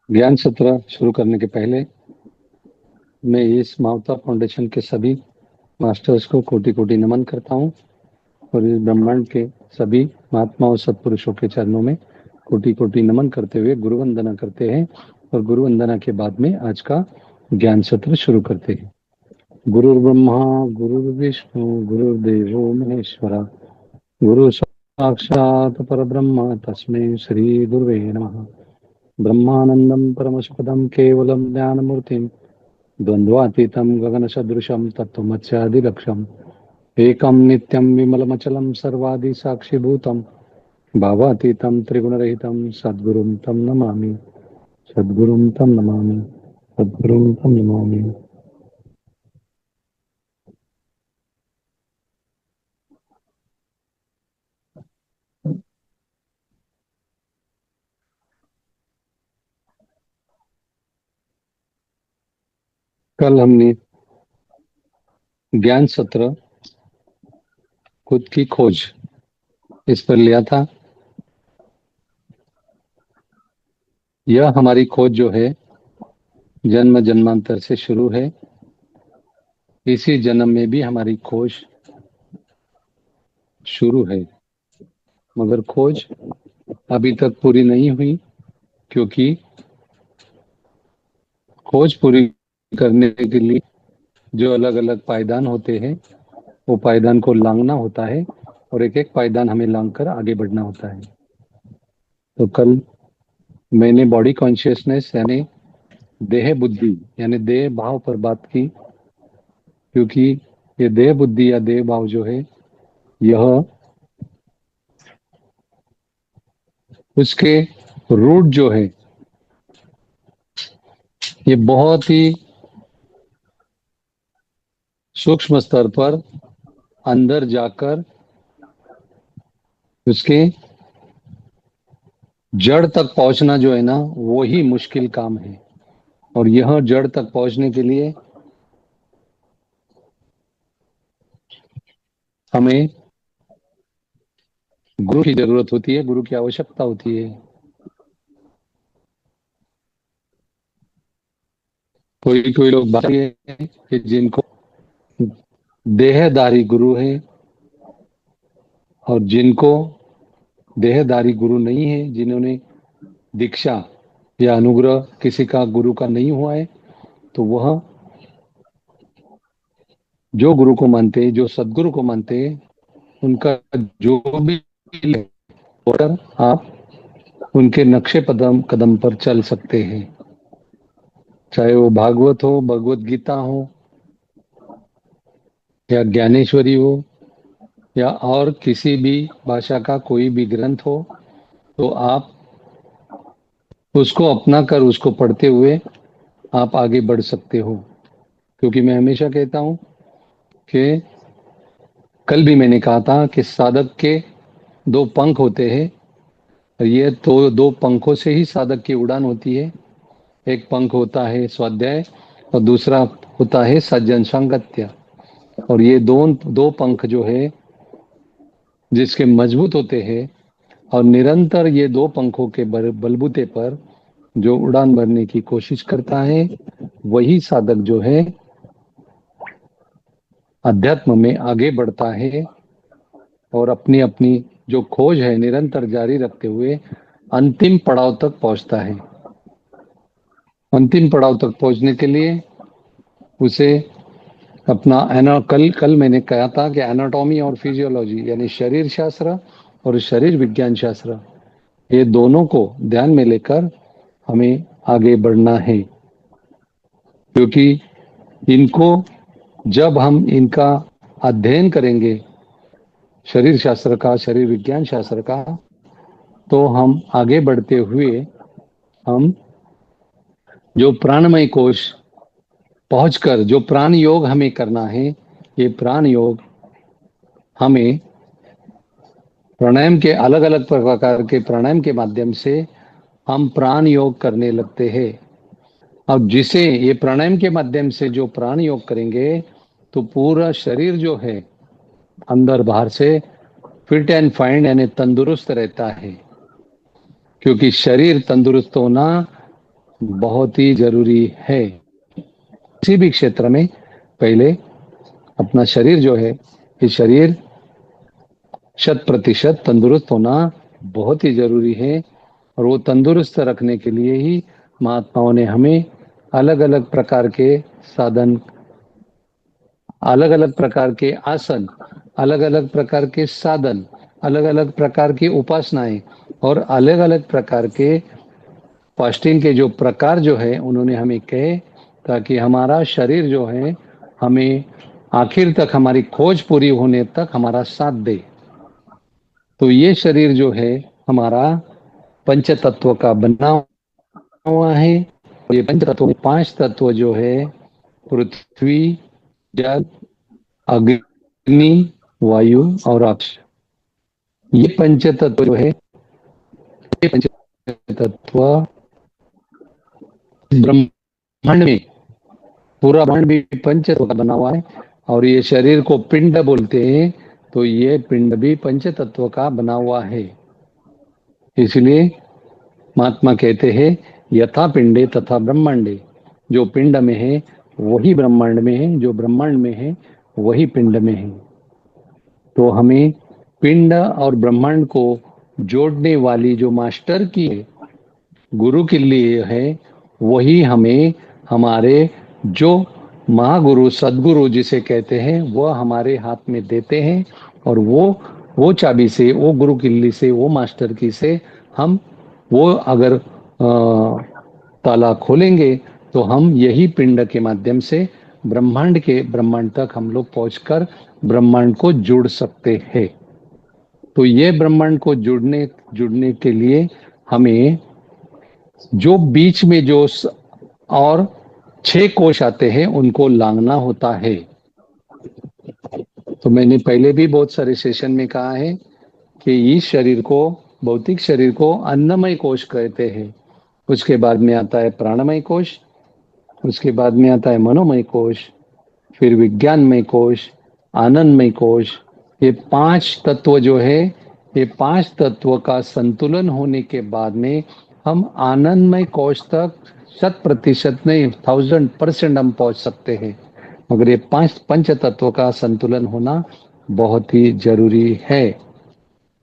ज्ञान सत्र शुरू करने के पहले मैं इस मावता फाउंडेशन के सभी मास्टर्स को कोटि कोटि नमन करता हूँ और इस ब्रह्मांड के सभी महात्मा और सत्पुरुषों के चरणों में कोटि कोटि नमन करते हुए गुरु वंदना करते हैं और गुरु वंदना के बाद में आज का ज्ञान सत्र शुरू करते हैं। गुरु ब्रह्मा गुरु विष्णु गुरुदेवो महेश्वरा गुरु साक्षात परब्रह्म तस्मै श्री गुरुवे नमः। ब्रह्मानंदं परमसुखदं केवलं ज्ञानमूर्तिं द्वन्द्वातीतं गगनसदृशं तत्त्वमस्यादिलक्ष्यम् एकं नित्यं विमलमचलं सर्वादिसाक्षिभूतं भावातीतं त्रिगुणरहितं सद्गुरुं तं नमामि सद्गुरुं तं नमामि सद्गुरुं तं नमामि। कल हमने ज्ञान सत्र खुद की खोज इस पर लिया था। यह हमारी खोज जो है जन्म जन्मांतर से शुरू है। इसी जन्म में भी हमारी खोज शुरू है, मगर खोज अभी तक पूरी नहीं हुई, क्योंकि खोज पूरी करने के लिए जो अलग अलग पायदान होते हैं वो पायदान को लांघना होता है और एक एक पायदान हमें लांघ कर आगे बढ़ना होता है। तो कल मैंने बॉडी कॉन्शियसनेस यानी देह बुद्धि यानी देह भाव पर बात की, क्योंकि ये देह बुद्धि या देह भाव जो है यह उसके रूट जो है ये बहुत ही सूक्ष्म स्तर पर अंदर जाकर उसके जड़ तक पहुंचना जो है ना वो ही मुश्किल काम है। और यह जड़ तक पहुंचने के लिए हमें गुरु की जरूरत होती है, गुरु की आवश्यकता होती है। कोई कोई लोग बात है कि जिनको देहधारी गुरु है और जिनको देहधारी गुरु नहीं है, जिन्होंने दीक्षा या अनुग्रह किसी का गुरु का नहीं हुआ है, तो वह जो गुरु को मानते हैं, जो सदगुरु को मानते हैं, उनका जो भी ऑर्डर आप उनके नक्शे कदम कदम पर चल सकते हैं। चाहे वो भागवत हो, भगवत गीता हो, या ज्ञानेश्वरी हो, या और किसी भी भाषा का कोई भी ग्रंथ हो, तो आप उसको अपना कर उसको पढ़ते हुए आप आगे बढ़ सकते हो। क्योंकि मैं हमेशा कहता हूं कि कल भी मैंने कहा था कि साधक के दो पंख होते हैं, ये तो दो पंखों से ही साधक की उड़ान होती है। एक पंख होता है स्वाध्याय और दूसरा होता है सज्जन संगत्य। और ये दो पंख जो है जिसके मजबूत होते हैं और निरंतर ये दो पंखों के बलबूते पर जो उड़ान भरने की कोशिश करता है, वही साधक जो है अध्यात्म में आगे बढ़ता है और अपनी अपनी जो खोज है निरंतर जारी रखते हुए अंतिम पड़ाव तक पहुंचता है। अंतिम पड़ाव तक पहुंचने के लिए उसे अपना कल कल मैंने कहा था कि एनाटॉमी और फिजियोलॉजी यानी शरीर शास्त्र और शरीर विज्ञान शास्त्र, ये दोनों को ध्यान में लेकर हमें आगे बढ़ना है। क्योंकि इनको जब हम इनका अध्ययन करेंगे, शरीर शास्त्र का, शरीर विज्ञान शास्त्र का, तो हम आगे बढ़ते हुए हम जो प्राणमय कोश पहुंचकर जो प्राण योग हमें करना है, ये प्राण योग हमें प्राणायाम के अलग अलग प्रकार के प्राणायाम के माध्यम से हम प्राण योग करने लगते हैं। अब जिसे ये प्राणायाम के माध्यम से जो प्राण योग करेंगे तो पूरा शरीर जो है अंदर बाहर से फिट एंड फाइन यानी तंदुरुस्त रहता है। क्योंकि शरीर तंदुरुस्त होना बहुत ही जरूरी है। किसी भी क्षेत्र में पहले अपना शरीर जो है, ये शरीर 100% तंदुरुस्त होना बहुत ही जरूरी है। और वो तंदुरुस्त रखने के लिए ही महात्माओं ने हमें अलग अलग प्रकार के साधन, अलग अलग प्रकार के आसन, अलग अलग प्रकार के साधन, अलग अलग प्रकार की उपासनाएं और अलग अलग प्रकार के फास्टिंग के जो प्रकार जो है उन्होंने हमें कहे, ताकि हमारा शरीर जो है हमें आखिर तक, हमारी खोज पूरी होने तक हमारा साथ दे। तो ये शरीर जो है हमारा पंच तत्व का बना हुआ है। ये पंच तत्व में 5 तत्व जो है, पृथ्वी, जल, अग्नि, वायु और आकाश, ये पंच तत्व जो है, ये पंच तत्व ब्रह्मांड में, पूरा ब्रह्मांड भी पंच तत्व का बना हुआ है। और ये शरीर को पिंड बोलते हैं, तो ये पिंड भी पंच तत्व का बना हुआ है। इसलिए महात्मा कहते हैं, यथा पिंडे तथा ब्रह्मांडे, जो पिंड में है वही ब्रह्मांड में है, जो ब्रह्मांड में है वही पिंड में है। तो हमें पिंड और ब्रह्मांड को जोड़ने वाली जो मास्टर की गुरु के लिए है, वही हमें हमारे जो महागुरु सदगुरु जिसे कहते हैं वह हमारे हाथ में देते हैं। और वो चाबी से, वो गुरु किल्ली से, वो मास्टर की से हम, वो अगर ताला खोलेंगे तो हम यही पिंड के माध्यम से ब्रह्मांड तक हम लोग पहुंचकर ब्रह्मांड को जुड़ सकते हैं। तो ये ब्रह्मांड को जुड़ने जुड़ने के लिए हमें जो बीच में जो और 6 कोश आते हैं उनको लांघना होता है। तो मैंने पहले भी बहुत सारे सेशन में कहा है कि इस शरीर को, भौतिक शरीर को अन्नमय कोश कहते हैं। उसके बाद में आता है प्राणमय कोश, उसके बाद में आता है मनोमय कोश, फिर विज्ञानमय कोश, आनंदमय कोश। ये 5 तत्व जो है, ये 5 तत्व का संतुलन होने के बाद में हम आनंदमय कोश तक 100% नहीं, 1000% हम पहुंच सकते हैं। मगर ये 5 पंच तत्व का संतुलन होना बहुत ही जरूरी है।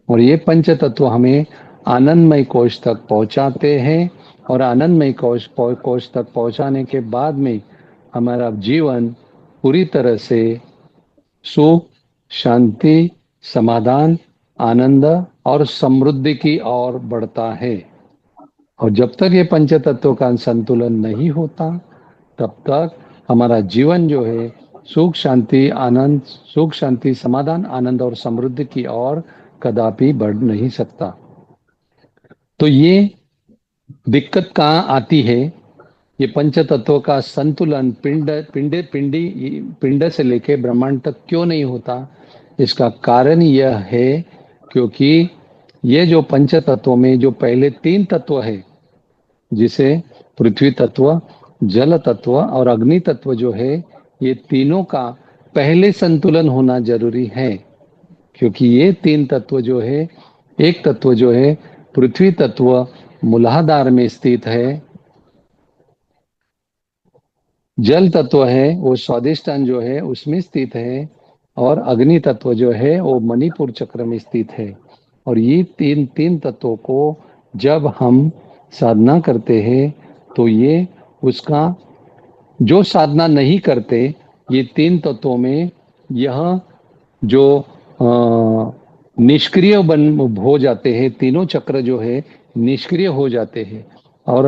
और ये पंच तत्व हमें आनंदमय कोश तक पहुंचाते हैं। और आनंदमय कोश तक पहुंचाने के बाद में हमारा जीवन पूरी तरह से सुख, शांति, समाधान, आनंद और समृद्धि की ओर बढ़ता है। और जब तक ये पंच तत्वों का संतुलन नहीं होता, तब तक हमारा जीवन जो है सुख शांति आनंद, सुख शांति समाधान आनंद और समृद्धि की ओर कदापि बढ़ नहीं सकता। तो ये दिक्कत कहाँ आती है? ये पंच तत्वों का संतुलन पिंड से लेके ब्रह्मांड तक क्यों नहीं होता? इसका कारण यह है क्योंकि ये जो पंच तत्वों में जो पहले 3 तत्व है, जिसे पृथ्वी तत्व, जल तत्व और अग्नि तत्व जो है, ये तीनों का पहले संतुलन होना जरूरी है। क्योंकि ये 3 तत्व जो है, एक तत्व जो है पृथ्वी तत्व मूलाधार में स्थित है, जल तत्व है वो स्वादिष्टान जो है उसमें स्थित है, और अग्नि तत्व जो है वो मणिपुर चक्र में स्थित है। और ये तीन तत्वों को जब हम साधना करते हैं तो ये उसका, जो साधना नहीं करते, ये 3 तत्वों में यह जो निष्क्रिय बन हो जाते हैं, तीनों चक्र जो है निष्क्रिय हो जाते हैं। और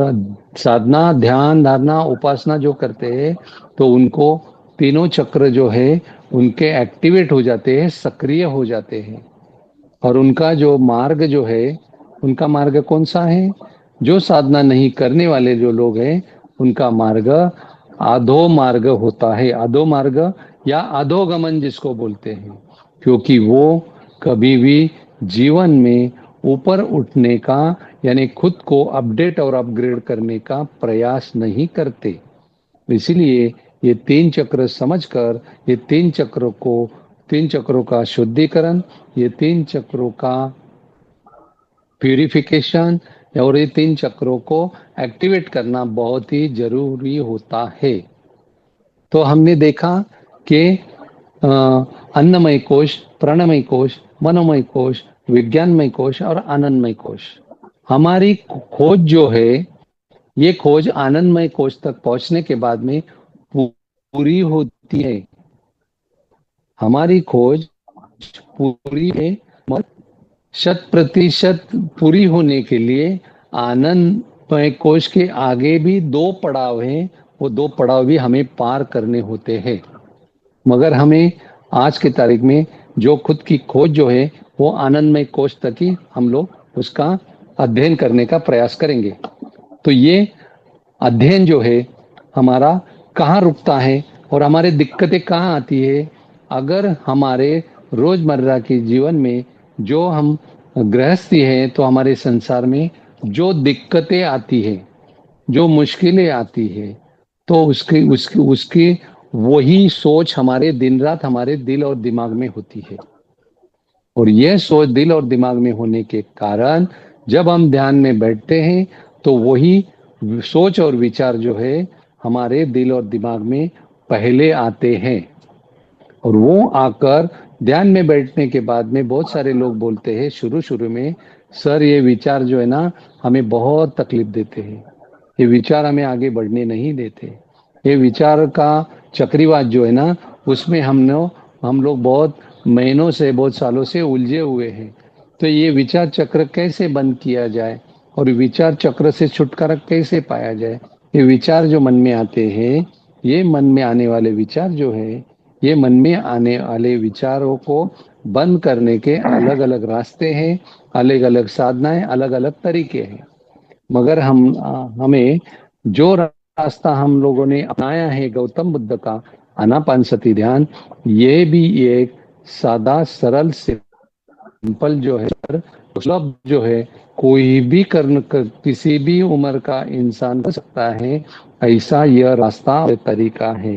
साधना, ध्यान, धारणा, उपासना जो करते हैं तो उनको तीनों चक्र जो है उनके एक्टिवेट हो जाते हैं, सक्रिय हो जाते हैं। और उनका जो मार्ग जो है, उनका मार्ग कौन सा है? जो साधना नहीं करने वाले जो लोग हैं उनका मार्ग अधो मार्ग होता है। अधो मार्ग या अधोगमन जिसको बोलते हैं, क्योंकि वो कभी भी जीवन में ऊपर उठने का, यानी खुद को अपडेट और अपग्रेड करने का प्रयास नहीं करते। इसीलिए ये 3 चक्र समझकर, ये 3 चक्रों का शुद्धिकरण, ये 3 चक्रों का प्यूरिफिकेशन, और ये 3 चक्रों को एक्टिवेट करना बहुत ही जरूरी होता है। तो हमने देखा कि अ, अन्नमय कोश, प्राणमय कोश, मनोमय कोश, विज्ञानमय कोश और आनंदमय कोश। हमारी खोज जो है, ये खोज आनंदमय कोश तक पहुंचने के बाद में पूरी होती है। हमारी खोज पूरी है, मगर 100% पूरी होने के लिए आनंदमय कोश के आगे भी 2 पड़ाव हैं। वो 2 पड़ाव भी हमें पार करने होते हैं। मगर हमें आज की तारीख में जो खुद की खोज जो है, वो आनंदमय कोश तक ही हम लोग उसका अध्ययन करने का प्रयास करेंगे। तो ये अध्ययन जो है हमारा कहाँ रुकता है और हमारे दिक्कतें कहाँ आती है। अगर हमारे रोजमर्रा के जीवन में जो हम गृहस्थी है, तो हमारे संसार में जो दिक्कतें आती है, जो मुश्किलें आती है, तो उसकी उसकी उसकी वही सोच हमारे दिन रात हमारे दिल और दिमाग में होती है। और यह सोच दिल और दिमाग में होने के कारण जब हम ध्यान में बैठते हैं, तो वही सोच और विचार जो है हमारे दिल और दिमाग में पहले आते हैं। और वो आकर ध्यान में बैठने के बाद में बहुत सारे लोग बोलते हैं शुरू शुरू में, सर ये विचार जो है ना हमें बहुत तकलीफ देते हैं, ये विचार हमें आगे बढ़ने नहीं देते, ये विचार का चक्रीवात जो है ना उसमें हम लोग बहुत महीनों से बहुत सालों से उलझे हुए हैं। तो ये विचार चक्र कैसे बंद किया जाए और विचार चक्र से छुटकारा कैसे पाया जाए। ये विचार जो मन में आते हैं, ये मन में आने वाले विचार जो है, ये मन में आने वाले विचारों को बंद करने के अलग अलग रास्ते हैं, अलग अलग साधनाएं, अलग अलग तरीके हैं। मगर हमें जो रास्ता हम लोगों ने अपनाया है गौतम बुद्ध का, आनापानसती ध्यान, ये भी एक सादा सरल सिंपल जो है, सुलभ जो है, कोई भी किसी भी उम्र का इंसान कर सकता है, ऐसा यह रास्ता और तरीका है।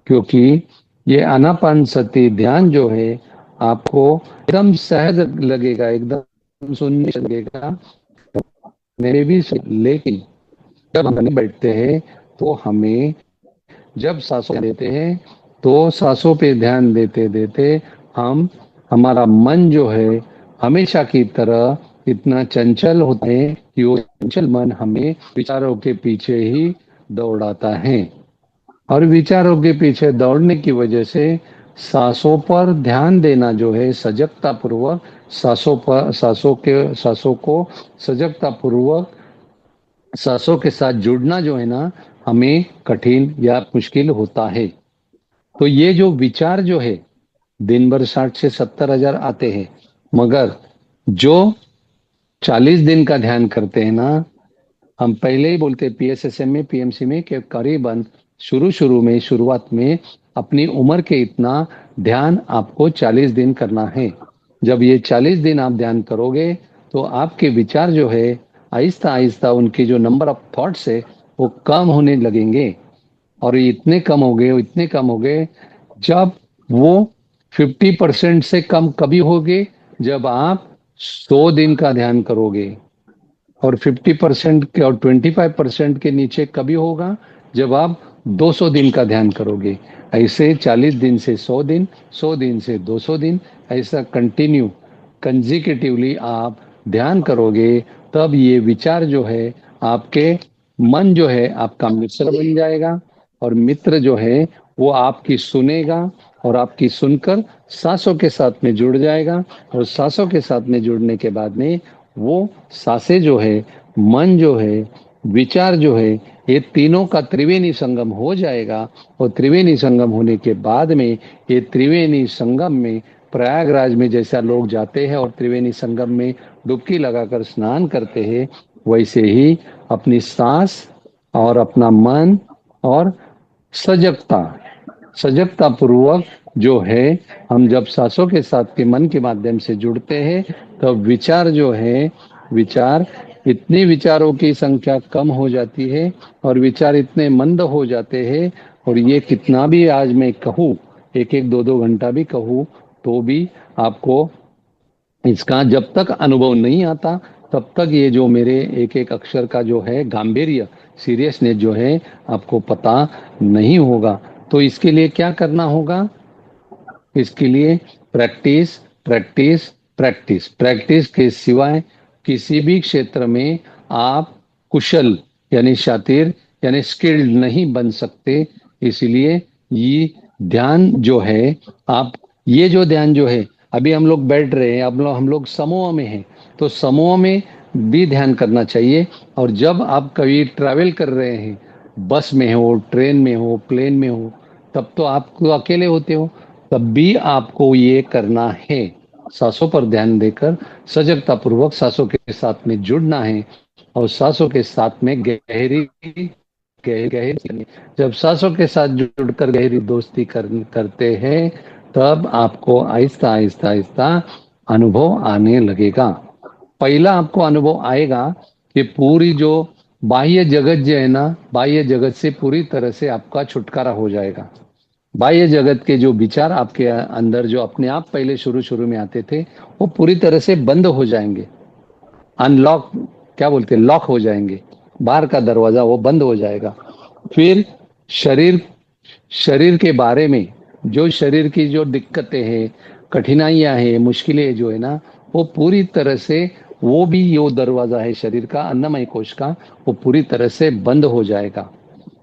क्योंकि ये आनापानसती ध्यान जो है आपको एकदम सहज लगेगा, एकदम सुनने लगेगा, मेरे भी, लेकिन जब हम बैठते हैं तो हमें जब सांसों देते हैं, तो सांसों पे ध्यान देते देते हम हमारा मन जो है हमेशा की तरह इतना चंचल होता है कि वो चंचल मन हमें विचारों के पीछे ही दौड़ाता है। और विचारों के पीछे दौड़ने की वजह से सांसों पर ध्यान देना जो है सजगता पूर्वक, सांसों को सजगता पूर्वक सांसों के साथ जुड़ना जो है ना हमें कठिन या मुश्किल होता है। तो ये जो विचार जो है दिन भर 60 से 70 हजार आते हैं, मगर जो 40 दिन का ध्यान करते हैं ना, हम पहले ही बोलते पीएसएसएम में, पीएमसी में, कि करीबन शुरुआत में अपनी उम्र के इतना ध्यान आपको 40 दिन करना है। जब ये 40 दिन आप ध्यान करोगे, तो आपके विचार जो है आहिस्ता आहिस्ता उनकी जो नंबर ऑफ थॉट्स है वो कम होने लगेंगे। और ये इतने कम हो गए, जब वो 50% से कम कभी होगे, जब आप 100 दिन का ध्यान करोगे। और 50% के और 25% के नीचे कभी होगा, जब आप 200 दिन का ध्यान करोगे। ऐसे 40 दिन से 100 दिन, 100 दिन से 200 दिन, ऐसा कंटिन्यू कंजिक्यूटिवली आप ध्यान करोगे, तब ये विचार जो है आपके मन जो है आपका मित्र बन जाएगा। और मित्र जो है वो आपकी सुनेगा और आपकी सुनकर सांसों के साथ में जुड़ जाएगा। और सांसों के साथ में जुड़ने के बाद में वो सांसें जो है, मन जो है, विचार जो है, ये तीनों का त्रिवेणी संगम हो जाएगा। और त्रिवेणी संगम होने के बाद में ये त्रिवेणी संगम में प्रयागराज में जैसा लोग जाते हैं और त्रिवेणी संगम में डुबकी लगाकर स्नान करते हैं, वैसे ही अपनी सांस और अपना मन और सजगता सजगता पूर्वक जो है, हम जब सांसों के साथ के मन के माध्यम से जुड़ते हैं, तब विचार जो है, विचार इतनी विचारों की संख्या कम हो जाती है और विचार इतने मंद हो जाते हैं। और ये कितना भी आज मैं कहूँ, एक एक दो दो घंटा भी कहूँ, तो भी आपको इसका जब तक अनुभव नहीं आता, तब तक ये जो मेरे एक एक अक्षर का जो है गांभीर्य, सीरियसनेस जो है, आपको पता नहीं होगा। तो इसके लिए क्या करना होगा? इसके लिए प्रैक्टिस, प्रैक्टिस, प्रैक्टिस। प्रैक्टिस के सिवाय किसी भी क्षेत्र में आप कुशल यानी शातिर यानी स्किल्ड नहीं बन सकते। इसलिए ये ध्यान जो है, आप ये जो ध्यान जो है, अभी हम लोग बैठ रहे हैं, अब हम लोग समूह में हैं, तो समूह में भी ध्यान करना चाहिए। और जब आप कभी ट्रैवल कर रहे हैं, बस में हो, ट्रेन में हो, प्लेन में हो, तब तो आप तो अकेले होते हो, तब भी आपको ये करना है। सांसों पर ध्यान देकर सजगता पूर्वक सांसों के साथ में जुड़ना है, और सांसों के साथ में गहरी गहरी जब सांसों के साथ जुड़कर गहरी दोस्ती करते हैं, तब आपको आहिस्ता आहिस्ता आहिस्ता अनुभव आने लगेगा। पहला आपको अनुभव आएगा कि पूरी जो बाह्य जगत जो है ना, बाह्य जगत से पूरी तरह से आपका छुटकारा हो जाएगा। बाह्य जगत के जो विचार आपके अंदर जो अपने आप पहले शुरू शुरू में आते थे, वो पूरी तरह से बंद हो जाएंगे। अनलॉक, क्या बोलते हैं, लॉक हो जाएंगे। बाहर का दरवाजा वो बंद हो जाएगा। फिर शरीर शरीर के बारे में, जो शरीर की जो दिक्कतें हैं, कठिनाइयां हैं, मुश्किलें जो है ना, वो पूरी तरह से, वो भी यो दरवाजा है शरीर का, अन्नमय कोश का, वो पूरी तरह से बंद हो जाएगा।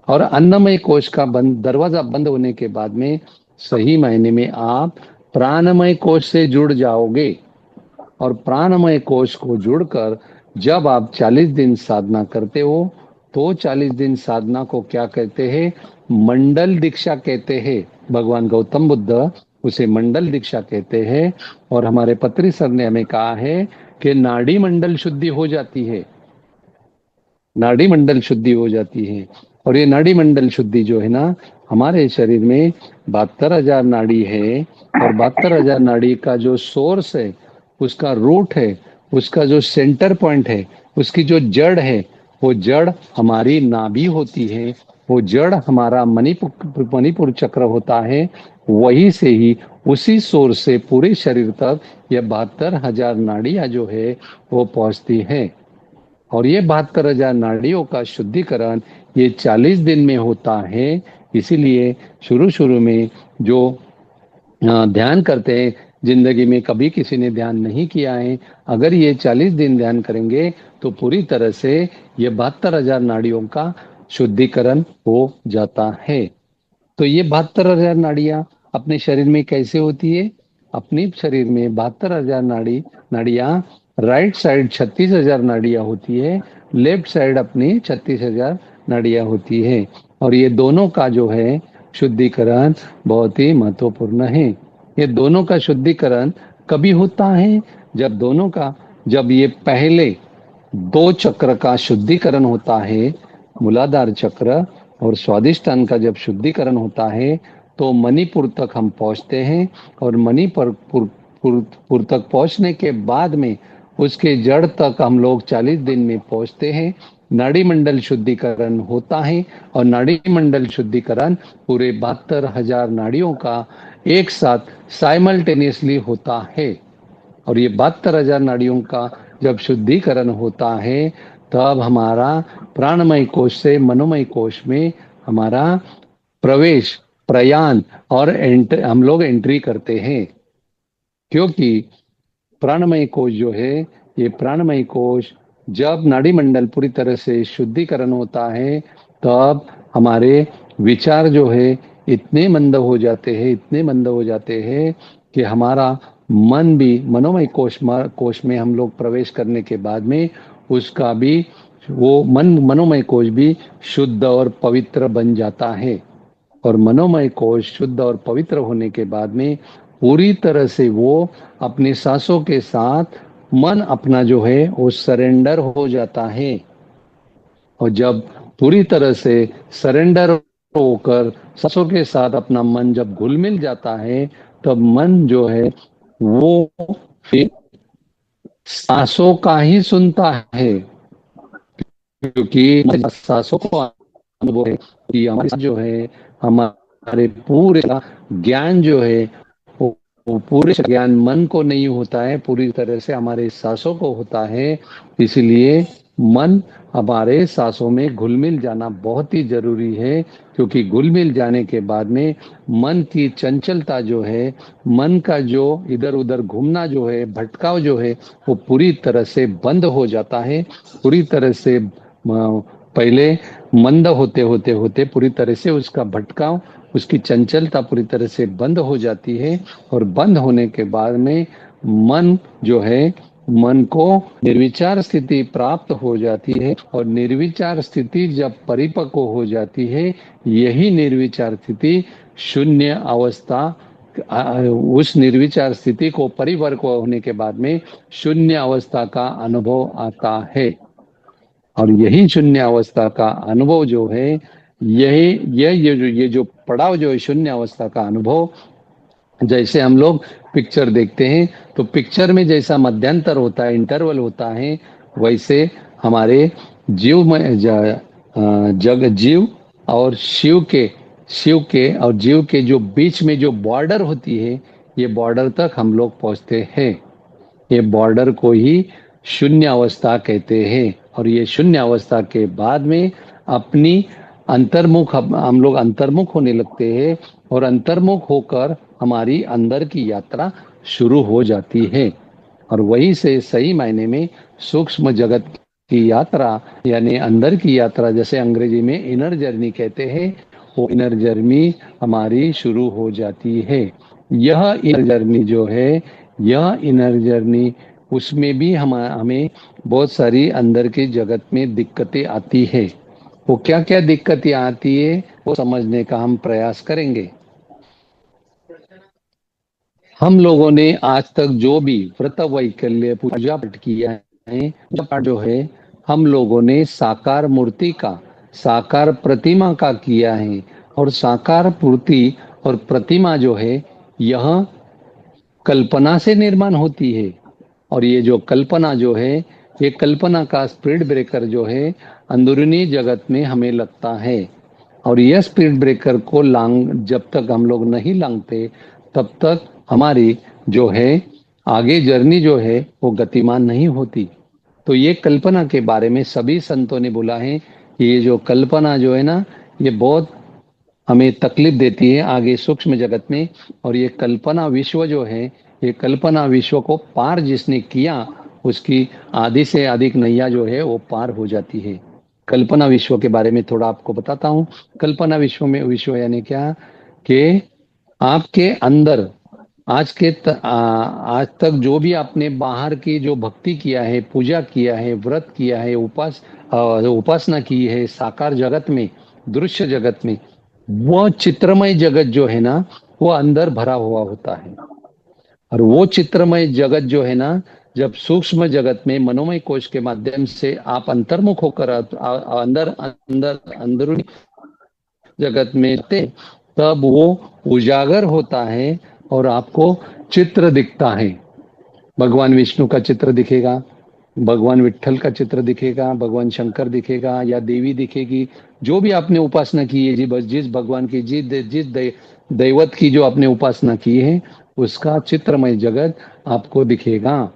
और अन्नमय कोश का दरवाजा बंद होने के बाद में सही मायने में आप प्राणमय कोश से जुड़ जाओगे। और प्राणमय कोश को जुड़कर जब आप 40 दिन साधना करते हो, तो 40 दिन साधना को क्या कहते हैं? मंडल दीक्षा कहते हैं। भगवान गौतम बुद्ध उसे मंडल दीक्षा कहते हैं। और हमारे पत्री सर ने हमें कहा है कि नाड़ी मंडल शुद्धि हो जाती है, नाड़ी मंडल शुद्धि हो जाती है। और ये नाड़ी मंडल शुद्धि जो है ना, हमारे शरीर में 72,000 नाड़ी है। और 72,000 नाड़ी का जो सोर्स है, उसका रूट है, उसका जो सेंटर पॉइंट है, उसकी जो जड़ है, वो जड़ हमारी नाभि होती है। वो जड़ हमारा मणिपुर मणिपुर चक्र होता है। वही से ही, उसी सोर्स से पूरे शरीर तक ये 72,000 नाड़ियां जो है वो पहुंचती है। और ये 72,000 नाड़ियों का शुद्धिकरण ये 40 दिन में होता है। इसीलिए शुरू शुरू में जो ध्यान करते हैं, जिंदगी में कभी किसी ने ध्यान नहीं किया है, अगर ये 40 दिन ध्यान करेंगे, तो पूरी तरह से ये 72,000 नाड़ियों का शुद्धिकरण हो जाता है। तो ये 72,000 नाड़ियां अपने शरीर में कैसे होती है? अपने शरीर में 72,000 नाड़ियां, राइट साइड 36,000 नाड़ियां होती है, लेफ्ट साइड अपनी 36,000 नाड़ियां होती है। और ये दोनों का जो है शुद्धिकरण बहुत ही महत्वपूर्ण है। ये दोनों का शुद्धिकरण कभी होता है? जब ये पहले दो चक्र का शुद्धिकरण होता है, मूलाधार चक्र और स्वादिष्टान का जब शुद्धिकरण होता है, तो मणिपुर तक हम पहुंचते हैं। और मणिपुर तक पहुंचने के बाद में उसके जड़ तक हम लोग 40 दिन में पहुंचते हैं। नाड़ी मंडल शुद्धिकरण होता है, और नाड़ी मंडल शुद्धिकरण पूरे 72,000 नाड़ियों का एक साथ साइमल्टेनियसली होता है। और ये 72,000 नाड़ियों का जब शुद्धिकरण होता है, तब हमारा प्राणमय कोश से मनोमय कोश में हमारा प्रवेश, प्रयाण और हम लोग एंट्री करते हैं। क्योंकि प्राणमय कोश जो है, ये प्राणमय कोश जब नाड़ी मंडल पूरी तरह से शुद्धिकरण होता है, तब हमारे विचार जो है इतने मंद हो जाते हैं, इतने मंद हो जाते हैं कि हमारा मन भी, मनोमय कोश में हम लोग प्रवेश करने के बाद में उसका भी, वो मनोमय कोश भी शुद्ध और पवित्र बन जाता है। और मनोमय कोश शुद्ध और पवित्र होने के बाद में पूरी तरह से वो अपनी सांसों के साथ मन अपना जो है वो सरेंडर हो जाता है। और जब पूरी तरह से सरेंडर होकर सांसों के साथ अपना मन जब घुल मिल जाता है, तब मन जो है वो फिर सांसों का ही सुनता है। क्योंकि सांसों को अनुभव है कि हमारे साथ जो है, हमारे पूरे का ज्ञान जो है वो वो पूरे ज्ञान मन को नहीं होता है, पूरी तरह से हमारे सांसों को होता है। इसलिए मन हमारे सांसों में घुल मिल जाना बहुत ही जरूरी है, क्योंकि घुल मिल जाने के बाद में मन की चंचलता जो है, मन का जो इधर उधर घूमना जो है, भटकाव जो है, वो पूरी तरह से बंद हो जाता है। पूरी तरह से पहले मंद होते होते होते पूरी तरह से उसका भटकाव, उसकी चंचलता पूरी तरह से बंद हो जाती है। और बंद होने के बाद में मन जो है, मन को निर्विचार स्थिति प्राप्त हो जाती है। और निर्विचार स्थिति जब परिपक्व हो जाती है, यही निर्विचार स्थिति शून्य अवस्था, उस निर्विचार स्थिति को परिपक्व होने के बाद में शून्य अवस्था का अनुभव आता है। और यही शून्य अवस्था का अनुभव जो है, यही ये जो पड़ाव जो है शून्य अवस्था का अनुभव, जैसे हम लोग पिक्चर देखते हैं तो पिक्चर में जैसा मध्यांतर होता है, इंटरवल होता है, वैसे हमारे जीव में जग जीव और शिव के और जीव के जो बीच में जो बॉर्डर होती है, ये बॉर्डर तक हम लोग पहुंचते हैं। ये बॉर्डर को ही शून्य अवस्था कहते हैं। और ये शून्य अवस्था के बाद में अपनी अंतर्मुख, हम लोग अंतर्मुख होने लगते हैं। और अंतर्मुख होकर हमारी अंदर की यात्रा शुरू हो जाती है। और वहीं से सही मायने में सूक्ष्म जगत की यात्रा, यानी अंदर की यात्रा, जैसे अंग्रेजी में इनर जर्नी कहते हैं, वो इनर जर्नी हमारी शुरू हो जाती है। यह इनर जर्नी जो है, यह इनर जर्नी, उसमें भी हमें बहुत सारी अंदर के जगत में दिक्कतें आती है। वो क्या क्या दिक्कतें आती है वो समझने का हम प्रयास करेंगे। हम लोगों ने आज तक जो भी व्रत वैकल्य पूजा पाठ किया है, पूजा पाठ जो है हम लोगों ने साकार मूर्ति का, साकार प्रतिमा का किया है। और साकार मूर्ति और प्रतिमा जो है, यह कल्पना से निर्माण होती है। और ये जो कल्पना जो है, ये कल्पना का स्पीड ब्रेकर जो है अंदरूनी जगत में हमें लगता है। और यह स्पीड ब्रेकर को जब तक हम लोग नहीं लांघते, तब तक हमारी जो है आगे जर्नी जो है वो गतिमान नहीं होती। तो ये कल्पना के बारे में सभी संतों ने बोला है कि ये जो कल्पना जो है ना, ये बहुत हमें तकलीफ देती है आगे सूक्ष्म जगत में। और ये कल्पना विश्व जो है, ये कल्पना विश्व को पार जिसने किया, उसकी आधी से अधिक नैया जो है वो पार हो जाती है। कल्पना विश्व के बारे में थोड़ा आपको बताता हूँ। कल्पना विश्व में, विश्व यानी क्या, कि आपके अंदर आज तक जो भी आपने बाहर की जो भक्ति किया है, पूजा किया है, व्रत किया है, उपासना की है साकार जगत में, दृश्य जगत में, वो चित्रमय जगत जो है ना, वो अंदर भरा हुआ होता है। और वो चित्रमय जगत जो है ना, जब सूक्ष्म जगत में मनोमय कोश के माध्यम से आप अंतर्मुख होकर अंदर अंदर अंदरूनी जगत में थे, तब वो उजागर होता है और आपको चित्र दिखता है। भगवान विष्णु का चित्र दिखेगा, भगवान विट्ठल का चित्र दिखेगा, भगवान शंकर दिखेगा या देवी दिखेगी। जो भी आपने उपासना की है, जी बस जिस भगवान की दैवत की जो आपने उपासना की है, उसका चित्रमय जगत आपको दिखेगा।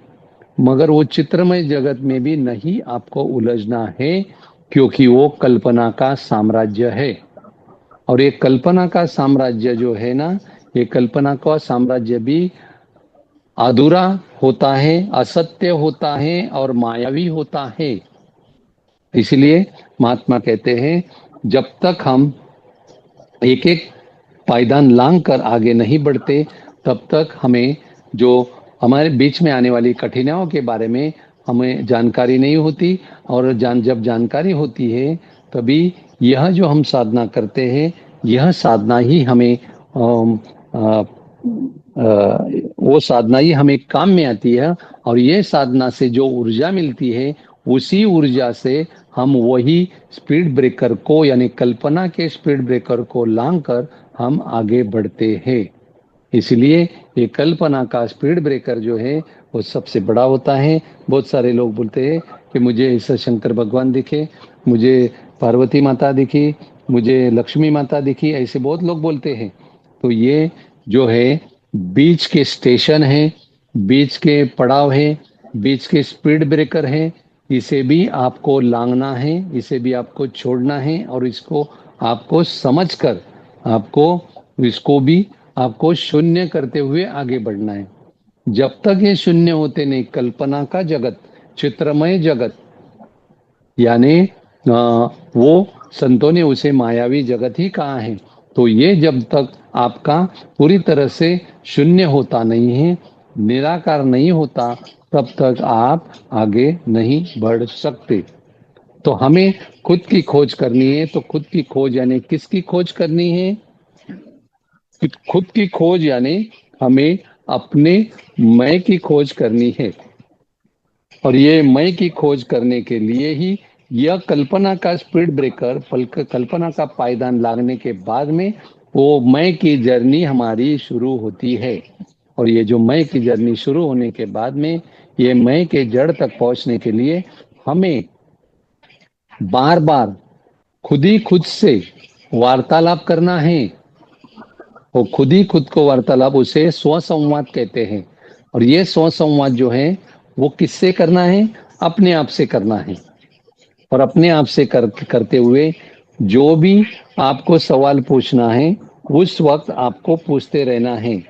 मगर वो चित्रमय जगत में भी नहीं आपको उलझना है, क्योंकि वो कल्पना का साम्राज्य है। और ये कल्पना का साम्राज्य जो है ना, ये कल्पना का साम्राज्य भी अधूरा होता है, असत्य होता है और मायावी होता है। इसलिए महात्मा कहते हैं, जब तक हम एक एक पायदान लांघ कर आगे नहीं बढ़ते, तब तक हमें जो हमारे बीच में आने वाली कठिनाइयों के बारे में हमें जानकारी नहीं होती। और जब जानकारी होती है, तभी यह जो हम साधना करते हैं, यह साधना ही हमें वो साधना ही हमें काम में आती है। और ये साधना से जो ऊर्जा मिलती है, उसी ऊर्जा से हम वही स्पीड ब्रेकर को, यानी कल्पना के स्पीड ब्रेकर को लांघकर हम आगे बढ़ते हैं। इसलिए ये कल्पना का स्पीड ब्रेकर जो है वो सबसे बड़ा होता है। बहुत सारे लोग बोलते हैं कि मुझे ऐसा शंकर भगवान दिखे, मुझे पार्वती माता दिखी, मुझे लक्ष्मी माता दिखी, ऐसे बहुत लोग बोलते हैं। तो ये जो है, बीच के स्टेशन हैं, बीच के पड़ाव हैं, बीच के स्पीड ब्रेकर हैं, इसे भी आपको लांघना है, इसे भी आपको छोड़ना है, और इसको आपको समझकर आपको इसको भी आपको शून्य करते हुए आगे बढ़ना है। जब तक ये शून्य होते नहीं, कल्पना का जगत, चित्रमय जगत, यानी वो संतों ने उसे मायावी जगत ही कहा है। तो ये जब तक आपका पूरी तरह से शून्य होता नहीं है, निराकार नहीं होता, तब तक आप आगे नहीं बढ़ सकते। तो हमें खुद की खोज करनी है। तो खुद की खोज यानी किसकी खोज करनी है? खुद की खोज यानी हमें अपने मैं की खोज करनी है। और ये मैं की खोज करने के लिए ही यह कल्पना का स्पीड ब्रेकर, कल्पना का पायदान लागने के बाद में वो मैं की जर्नी हमारी शुरू होती है। और ये जो मैं की जर्नी शुरू होने के बाद में ये मैं के जड़ तक पहुंचने के लिए हमें बार बार खुद ही खुद से वार्तालाप करना है। वो खुद ही खुद को वार्तालाप, उसे स्वसंवाद कहते हैं। और ये स्वसंवाद जो है वो किससे करना है? अपने आप से करना है। और अपने आप से करते हुए जो भी आपको सवाल पूछना है उस वक्त आपको पूछते रहना है।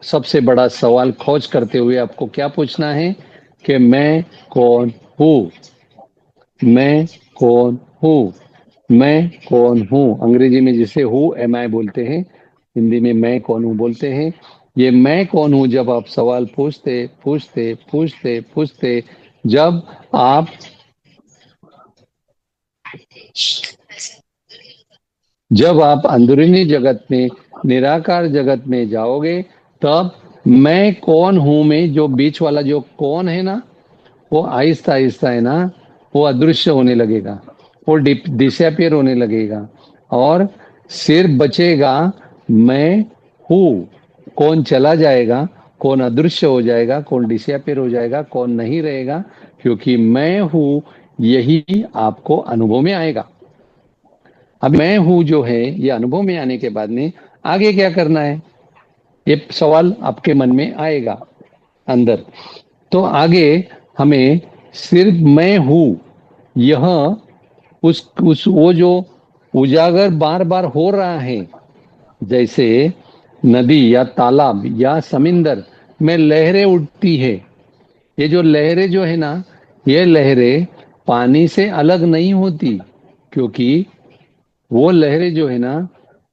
सबसे बड़ा सवाल खोज करते हुए आपको क्या पूछना है कि मैं कौन हूँ? मैं कौन हूँ? मैं कौन हूँ? अंग्रेजी में जिसे हु एम आई बोलते हैं, हिंदी में मैं कौन हूँ बोलते हैं। ये मैं कौन हूँ जब आप सवाल पूछते पूछते पूछते पूछते, जब आप जब आप अंदरूनी जगत में, निराकार जगत में जाओगे, तब मैं कौन हूं में जो बीच वाला जो कौन है ना, वो आहिस्ता आहिस्ता है ना, वो अदृश्य होने लगेगा, वो डिसअपियर होने लगेगा। और सिर्फ बचेगा मैं हूँ। कौन चला जाएगा, कौन अदृश्य हो जाएगा, कौन डिसअपियर हो जाएगा, कौन नहीं रहेगा, क्योंकि मैं हूँ यही आपको अनुभव में आएगा। अब मैं हूं जो है ये अनुभव में आने के बाद में आगे क्या करना है, ये सवाल आपके मन में आएगा अंदर। तो आगे हमें सिर्फ मैं हूं यह उस वो जो उजागर बार बार हो रहा है, जैसे नदी या तालाब या समुंदर में लहरें उठती है। ये जो लहरें जो है ना, ये लहरें पानी से अलग नहीं होती, क्योंकि वो लहरें जो है ना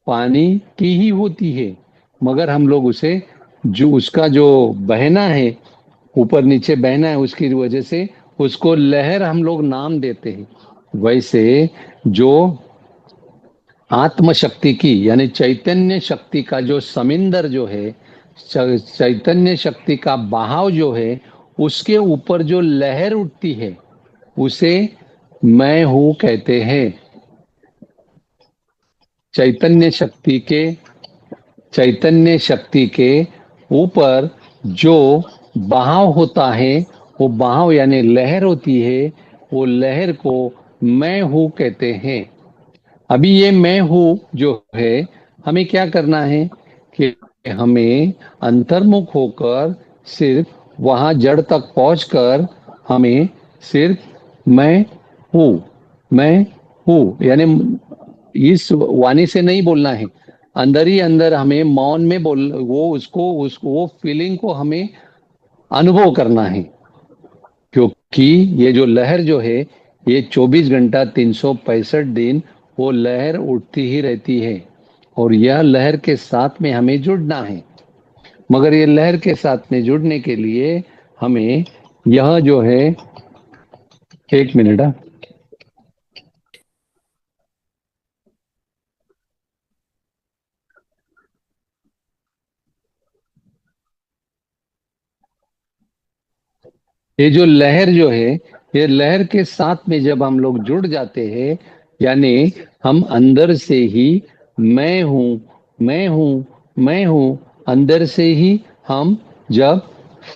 पानी की ही होती है। मगर हम लोग उसे, जो उसका जो बहना है, ऊपर नीचे बहना है, उसकी वजह से उसको लहर हम लोग नाम देते हैं। वैसे जो आत्मशक्ति की यानी चैतन्य शक्ति का जो समिंदर जो है, चैतन्य शक्ति का बहाव जो है, उसके ऊपर जो लहर उठती है उसे मैं हूं कहते हैं। चैतन्य शक्ति के चैतन्य शक्ति के ऊपर जो बहाव होता है, वो बहाव यानी लहर होती है, वो लहर को मैं हूं कहते हैं। अभी ये मैं हूं जो है, हमें क्या करना है कि हमें अंतर्मुख होकर सिर्फ वहां जड़ तक पहुंचकर हमें सिर्फ मैं हूं, मैं हूं यानी इस वाणी से नहीं बोलना है। अंदर ही अंदर हमें मौन में बोल, वो उसको वो फीलिंग को हमें अनुभव करना है। क्योंकि ये जो लहर जो है, ये 24 घंटा 365 दिन वो लहर उठती ही रहती है। और यह लहर के साथ में हमें जुड़ना है। मगर ये लहर के साथ में जुड़ने के लिए हमें यह जो है, एक मिनट, ये जो लहर जो है, ये लहर के साथ में जब हम लोग जुड़ जाते हैं, यानी हम अंदर से ही मैं हूं, मैं हूं, मैं हूं, अंदर से ही हम जब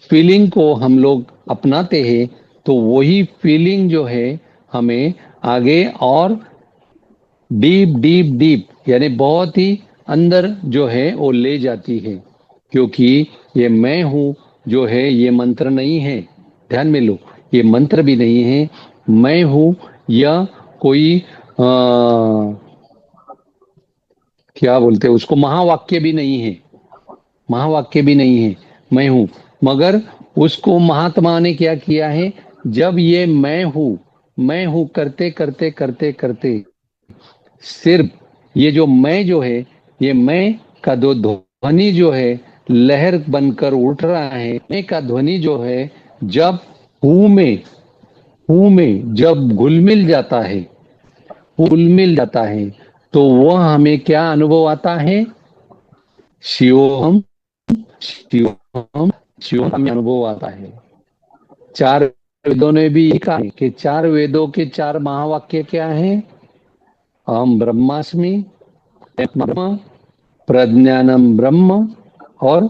फीलिंग को हम लोग अपनाते हैं, तो वही फीलिंग जो है हमें आगे और डीप डीप डीप यानी बहुत ही अंदर जो है वो ले जाती है। क्योंकि ये मैं हूं जो है ये मंत्र नहीं है, ध्यान में लो, ये मंत्र भी नहीं है। मैं हूं या कोई क्या बोलते हैं उसको, महावाक्य भी नहीं है, महावाक्य भी नहीं है मैं हूं। मगर उसको महात्मा ने क्या किया है, जब ये मैं हूं करते करते करते करते सिर्फ ये जो मैं जो है, ये मैं का दो ध्वनि जो है लहर बनकर उठ रहा है, मैं का ध्वनि जो है जब हूं में हूं में जब घुल मिल जाता है, घुल मिल जाता है, तो वह हमें क्या अनुभव आता है, शिवोहम, शिवोहम, शिवोहम में अनुभव आता है। चार वेदों ने भी कहा है कि चार वेदों के चार महावाक्य क्या हैं, अहम ब्रह्मास्मि, ब्रह्म, प्रज्ञानम ब्रह्म और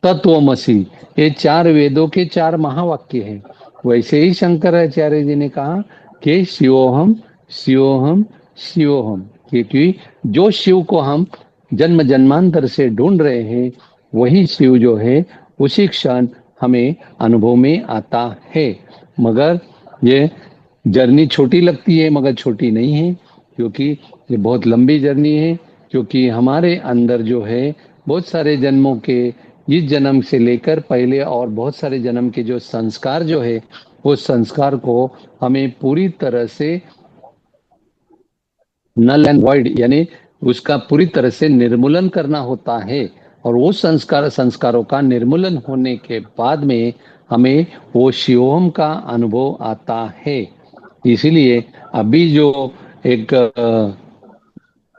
तत्वमसी। ये चार वेदों के चार महावाक्य हैं। वैसे ही शंकराचार्य जी ने कहा कि शिवोहम, शिवोहम, शिवोहम, क्योंकि जो शिव को हम जन्म जन्मांतर से ढूंढ रहे हैं, वही शिव जो है उसी क्षण हमें अनुभव में आता है। मगर ये जर्नी छोटी लगती है, मगर छोटी नहीं है, क्योंकि ये बहुत लंबी जर्नी है। क्योंकि हमारे अंदर जो है बहुत सारे जन्मों के, इस जन्म से लेकर पहले और बहुत सारे जन्म के जो संस्कार जो है, वो संस्कार को हमें पूरी तरह से नल एंड वॉइड यानी उसका पूरी तरह से निर्मूलन करना होता है। और वो संस्कारों का निर्मूलन होने के बाद में हमें वो शिवोहम का अनुभव आता है। इसीलिए अभी जो एक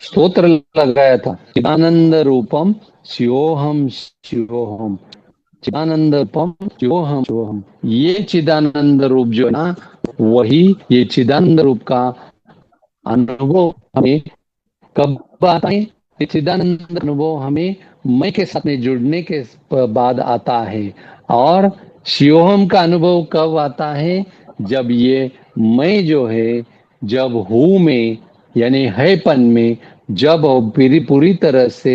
स्तोत्र लगाया था, चिदानंद रूपम शिवोहम, शिवोहम, चिदानंद रूपम शिवोहम, शिवोहम, ये चिदानंद रूप जो है ना, वही ये चिदानंद रूप का अनुभव हमें कब आता है, ये चिदानंद अनुभव हमें मैं के साथ में जुड़ने के बाद आता है। और शिवोहम का अनुभव कब आता है, जब ये मैं जो है, जब हूं में यानी हैपन में, जब वो पूरी पूरी तरह से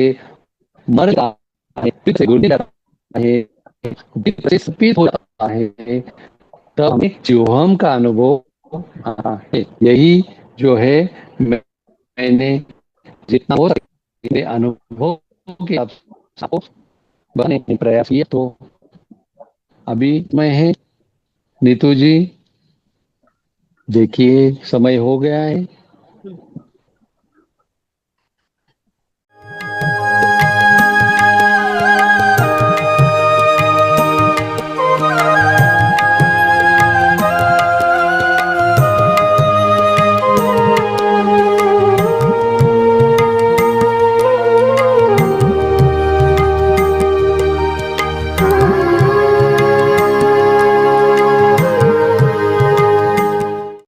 मर जाता है, फिर से गुजर जाता है, फिर से स्फीत हो जाता है, तब हमें शिवोहम का अनुभव आता है। यही जो है मैंने जितना हो सके अनुभव के आपको बताने का प्रयास किया। तो अभी मैं है नीतू जी, देखिए समय हो गया है।